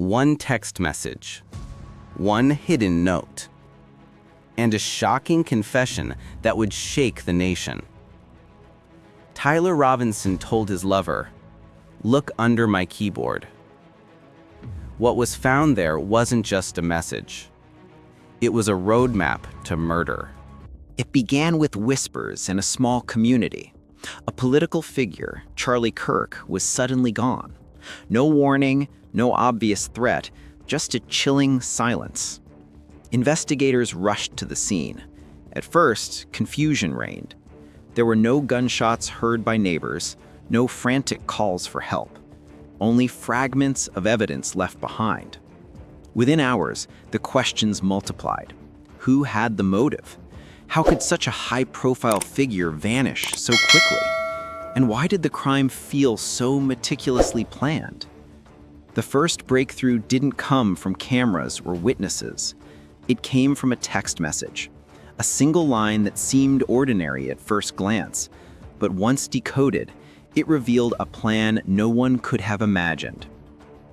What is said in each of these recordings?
one text message, one hidden note, and a shocking confession that would shake the nation. Tyler Robinson told his lover, "Look under my keyboard." What was found there wasn't just a message. It was a roadmap to murder. It began with whispers in a small community. A political figure, Charlie Kirk, was suddenly gone. No warning, no obvious threat, just a chilling silence. Investigators rushed to the scene. At first, confusion reigned. There were no gunshots heard by neighbors, no frantic calls for help. Only fragments of evidence left behind. Within hours, the questions multiplied. Who had the motive? How could such a high-profile figure vanish so quickly? And why did the crime feel so meticulously planned? The first breakthrough didn't come from cameras or witnesses. It came from a text message, a single line that seemed ordinary at first glance, but once decoded, it revealed a plan no one could have imagined.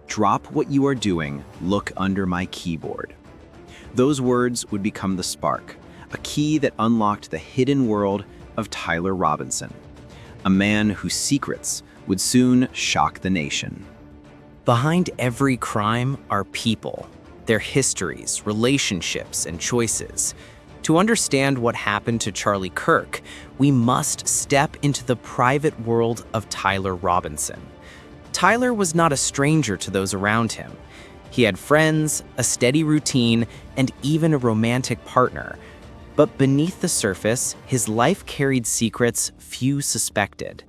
Drop what you are doing, look under my keyboard. Those words would become the spark, a key that unlocked the hidden world of Tyler Robinson, a man whose secrets would soon shock the nation. Behind every crime are people, their histories, relationships, and choices. To understand what happened to Charlie Kirk, we must step into the private world of Tyler Robinson. Tyler was not a stranger to those around him. He had friends, a steady routine, and even a romantic partner. But beneath the surface, his life carried secrets few suspected.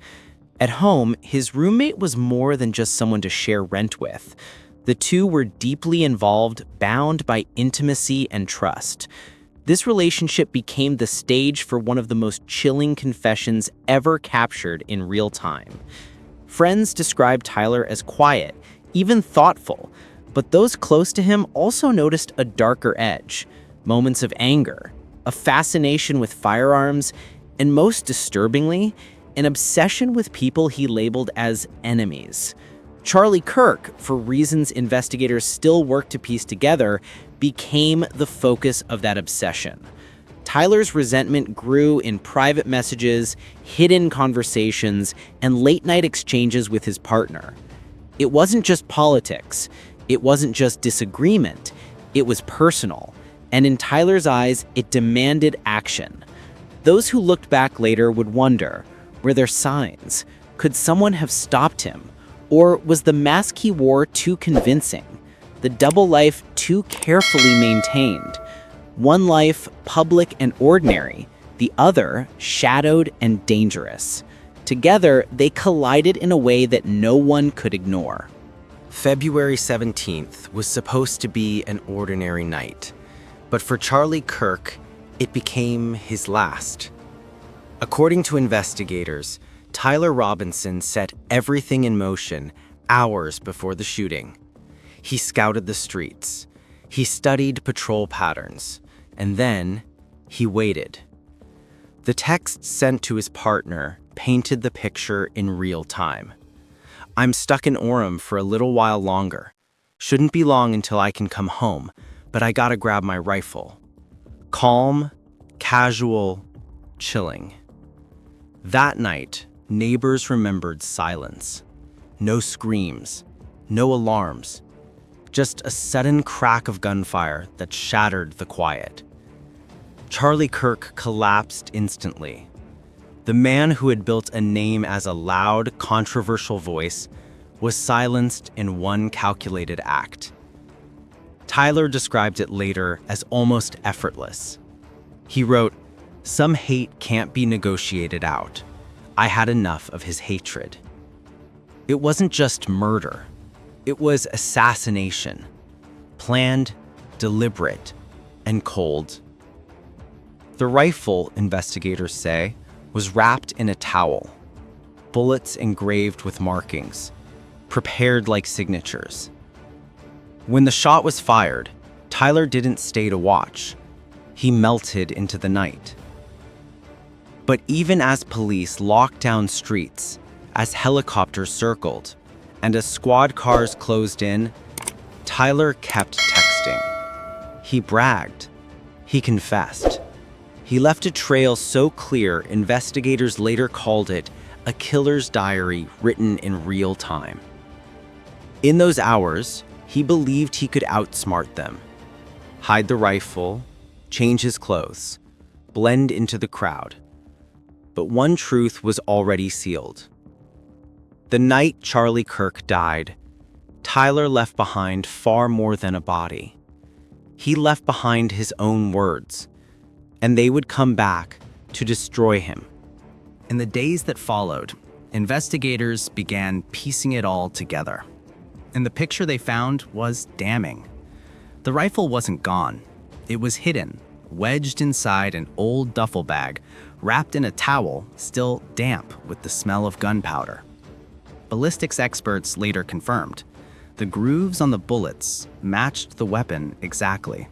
At home, his roommate was more than just someone to share rent with. The two were deeply involved, bound by intimacy and trust. This relationship became the stage for one of the most chilling confessions ever captured in real time. Friends described Tyler as quiet, even thoughtful, but those close to him also noticed a darker edge, moments of anger, a fascination with firearms, and most disturbingly, an obsession with people he labeled as enemies. Charlie Kirk, for reasons investigators still work to piece together, became the focus of that obsession. Tyler's resentment grew in private messages, hidden conversations, and late-night exchanges with his partner. It wasn't just politics. It wasn't just disagreement. It was personal. And in Tyler's eyes, it demanded action. Those who looked back later would wonder, were there signs? Could someone have stopped him? Or was the mask he wore too convincing? The double life too carefully maintained? One life public and ordinary, the other shadowed and dangerous. Together, they collided in a way that no one could ignore. February 17th was supposed to be an ordinary night, but for Charlie Kirk, it became his last. According to investigators, Tyler Robinson set everything in motion hours before the shooting. He scouted the streets, he studied patrol patterns, and then he waited. The text sent to his partner painted the picture in real time. "I'm stuck in Orem for a little while longer. Shouldn't be long until I can come home, but I gotta grab my rifle." Calm, casual, chilling. That night, neighbors remembered silence. No screams, no alarms, just a sudden crack of gunfire that shattered the quiet. Charlie Kirk collapsed instantly. The man who had built a name as a loud, controversial voice was silenced in one calculated act. Tyler described it later as almost effortless. He wrote, "Some hate can't be negotiated out. I had enough of his hatred." It wasn't just murder. It was assassination. Planned, deliberate, and cold. The rifle, investigators say, was wrapped in a towel. Bullets engraved with markings, prepared like signatures. When the shot was fired, Tyler didn't stay to watch. He melted into the night. But even as police locked down streets, as helicopters circled, and as squad cars closed in, Tyler kept texting. He bragged. He confessed. He left a trail so clear, investigators later called it a killer's diary written in real time. In those hours, he believed he could outsmart them, hide the rifle, change his clothes, blend into the crowd. But one truth was already sealed. The night Charlie Kirk died, Tyler left behind far more than a body. He left behind his own words, and they would come back to destroy him. In the days that followed, investigators began piecing it all together. And the picture they found was damning. The rifle wasn't gone. It was hidden, wedged inside an old duffel bag, wrapped in a towel, still damp with the smell of gunpowder. Ballistics experts later confirmed the grooves on the bullets matched the weapon exactly.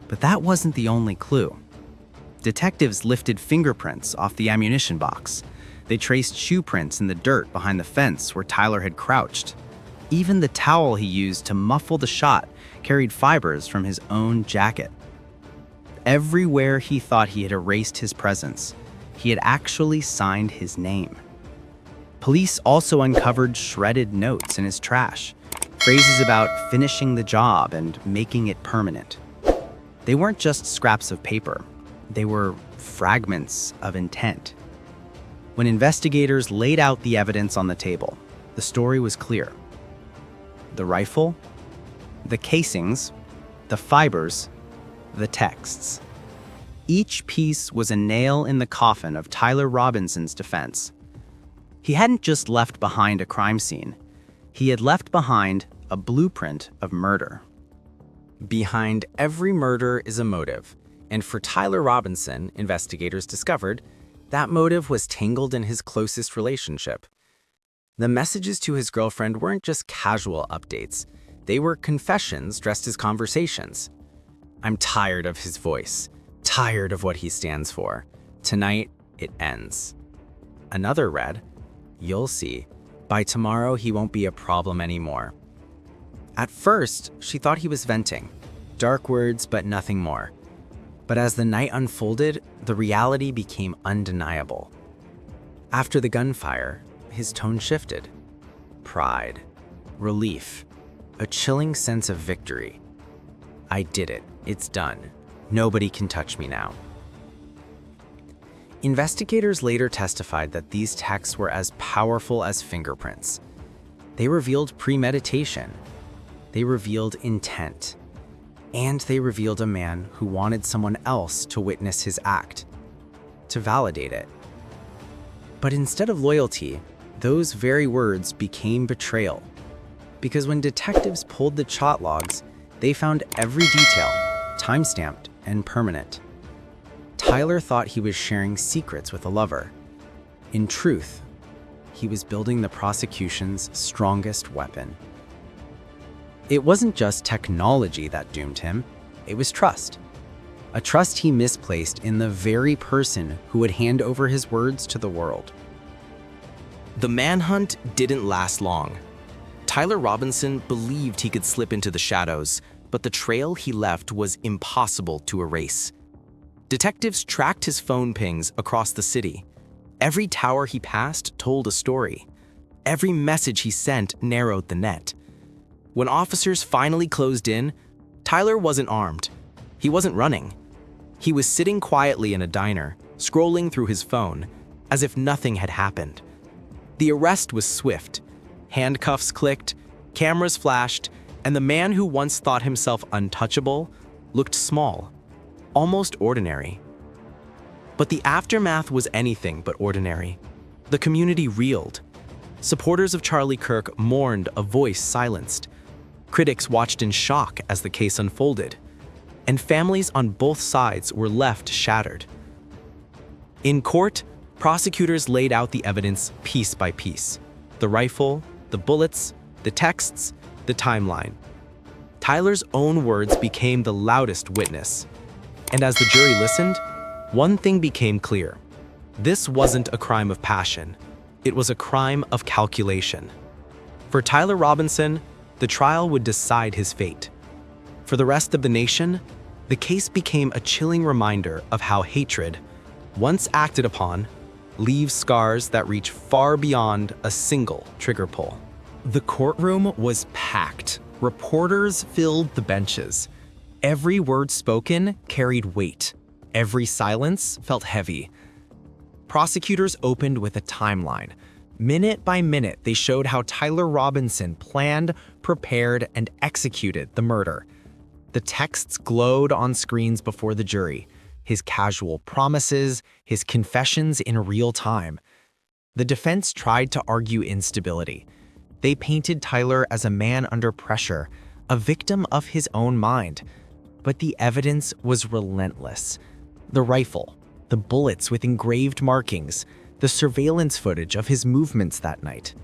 But that wasn't the only clue. Detectives lifted fingerprints off the ammunition box. They traced shoe prints in the dirt behind the fence where Tyler had crouched. Even the towel he used to muffle the shot carried fibers from his own jacket. Everywhere he thought he had erased his presence, he had actually signed his name. Police also uncovered shredded notes in his trash, phrases about finishing the job and making it permanent. They weren't just scraps of paper. They were fragments of intent. When investigators laid out the evidence on the table, the story was clear. The rifle, the casings, the fibers, the texts. Each piece was a nail in the coffin of Tyler Robinson's defense. He hadn't just left behind a crime scene. He had left behind a blueprint of murder. Behind every murder is a motive, and for Tyler Robinson, investigators discovered that motive was tangled in his closest relationship. The messages to his girlfriend weren't just casual updates. They were confessions dressed as conversations. I'm tired of his voice, tired of what he stands for. Tonight, it ends. Another read, you'll see. By tomorrow, he won't be a problem anymore. At first, she thought he was venting. Dark words, but nothing more. But as the night unfolded, the reality became undeniable. After the gunfire, his tone shifted. Pride, relief, a chilling sense of victory. I did it. It's done. Nobody can touch me now. Investigators later testified that these texts were as powerful as fingerprints. They revealed premeditation. They revealed intent. And they revealed a man who wanted someone else to witness his act, to validate it. But instead of loyalty, those very words became betrayal. Because when detectives pulled the chat logs, they found every detail, time-stamped and permanent. Tyler thought he was sharing secrets with a lover. In truth, he was building the prosecution's strongest weapon. It wasn't just technology that doomed him, it was trust. A trust he misplaced in the very person who would hand over his words to the world. The manhunt didn't last long. Tyler Robinson believed he could slip into the shadows, but the trail he left was impossible to erase. Detectives tracked his phone pings across the city. Every tower he passed told a story. Every message he sent narrowed the net. When officers finally closed in, Tyler wasn't armed. He wasn't running. He was sitting quietly in a diner, scrolling through his phone, as if nothing had happened. The arrest was swift. Handcuffs clicked, cameras flashed, and the man who once thought himself untouchable looked small, almost ordinary. But the aftermath was anything but ordinary. The community reeled. Supporters of Charlie Kirk mourned, a voice silenced. Critics watched in shock as the case unfolded, and families on both sides were left shattered. In court, prosecutors laid out the evidence piece by piece. The rifle, the bullets, the texts, the timeline. Tyler's own words became the loudest witness. And as the jury listened, one thing became clear. This wasn't a crime of passion. It was a crime of calculation. For Tyler Robinson, the trial would decide his fate. For the rest of the nation, the case became a chilling reminder of how hatred, once acted upon, leaves scars that reach far beyond a single trigger pull. The courtroom was packed. Reporters filled the benches. Every word spoken carried weight. Every silence felt heavy. Prosecutors opened with a timeline. Minute by minute, they showed how Tyler Robinson planned, prepared, and executed the murder. The texts glowed on screens before the jury, his casual promises, his confessions in real time. The defense tried to argue instability. They painted Tyler as a man under pressure, a victim of his own mind. But the evidence was relentless. The rifle, the bullets with engraved markings, the surveillance footage of his movements that night.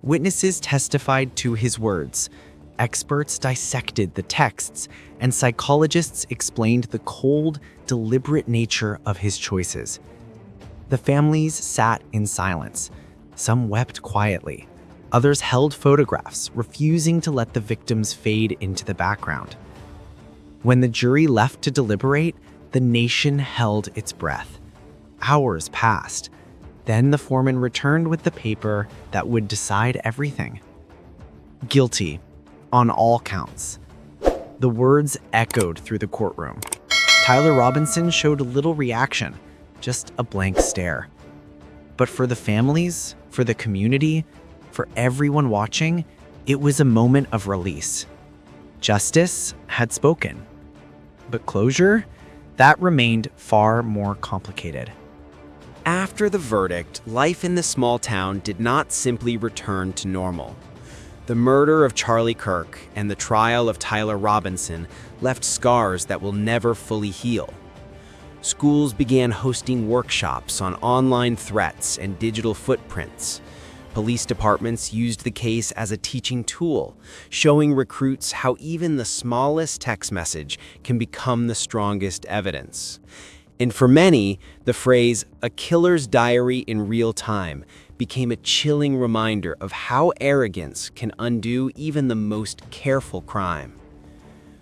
Witnesses testified to his words. Experts dissected the texts, and psychologists explained the cold, deliberate nature of his choices. The families sat in silence. Some wept quietly. Others held photographs, refusing to let the victims fade into the background. When the jury left to deliberate, the nation held its breath. Hours passed. Then the foreman returned with the paper that would decide everything. Guilty, on all counts. The words echoed through the courtroom. Tyler Robinson showed little reaction, just a blank stare. But for the families, for the community, for everyone watching, it was a moment of release. Justice had spoken. But closure? That remained far more complicated. After the verdict, life in the small town did not simply return to normal. The murder of Charlie Kirk and the trial of Tyler Robinson left scars that will never fully heal. Schools began hosting workshops on online threats and digital footprints. Police departments used the case as a teaching tool, showing recruits how even the smallest text message can become the strongest evidence. And for many, the phrase, "a killer's diary in real time," became a chilling reminder of how arrogance can undo even the most careful crime.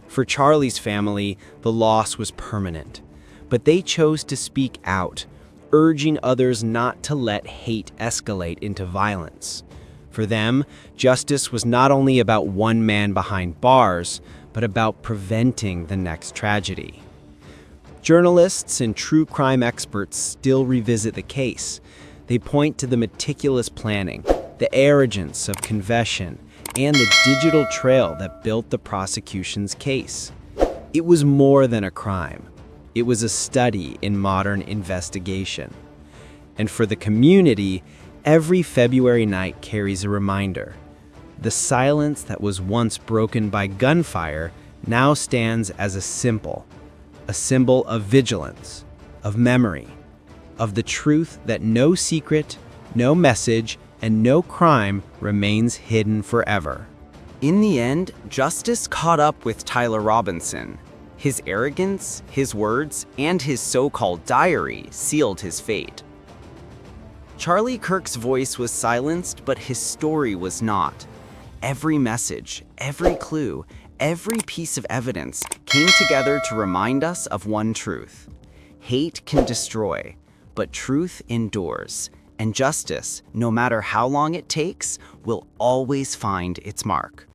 For Charlie's family, the loss was permanent, but they chose to speak out, urging others not to let hate escalate into violence. For them, justice was not only about one man behind bars, but about preventing the next tragedy. Journalists and true crime experts still revisit the case. They point to the meticulous planning, the arrogance of confession, and the digital trail that built the prosecution's case. It was more than a crime. It was a study in modern investigation. And for the community, every February night carries a reminder. The silence that was once broken by gunfire now stands as a symbol of vigilance, of memory, of the truth that no secret, no message, and no crime remains hidden forever. In the end, justice caught up with Tyler Robinson. His arrogance, his words, and his so-called diary sealed his fate. Charlie Kirk's voice was silenced, but his story was not. Every message, every clue, every piece of evidence came together to remind us of one truth. Hate can destroy, but truth endures, and justice, no matter how long it takes, will always find its mark.